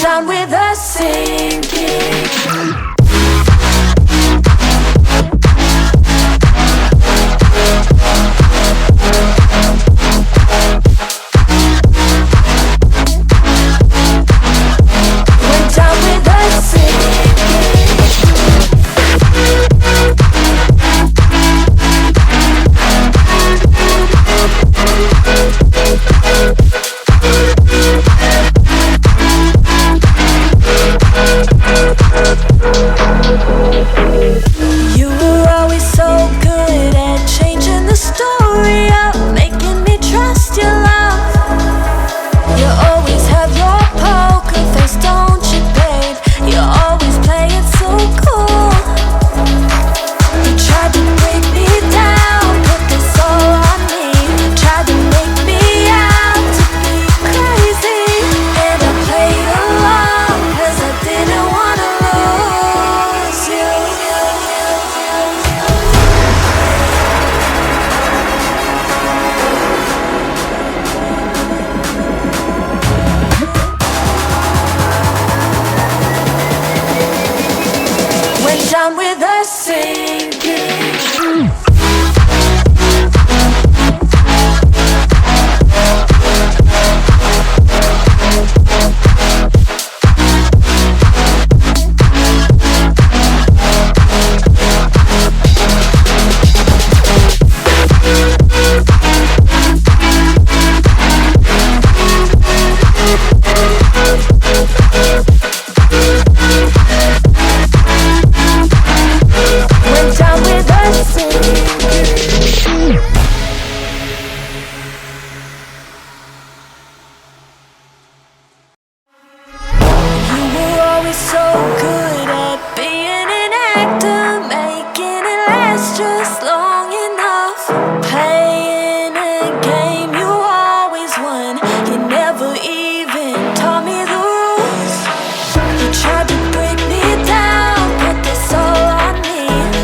down with the sinking. You were always so good at changing the story up, making me trust your love. You always have your poker face, don't you, babe? You always play it so cool. You tried to break me down, put this all on me. Tried to make me out to be crazy, and I played along 'cause I didn't wanna lose you. Went down with a sinking. Went down with a sinking. You were always so good at being an actor, making it last just long enough. Playing a game you always won. You never even taught me the rules. You tried to break me down, put this all on me.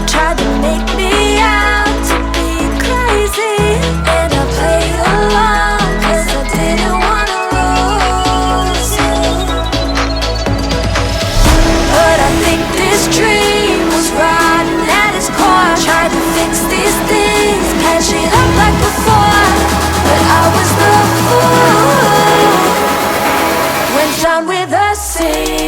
Tried to make me out to be crazy, and I played along 'cause I didn't wanna lose you. But I think this dream was rotten at its core. Tried to fix these things, patch it up like before, but I was the fool. Went down with a sinking.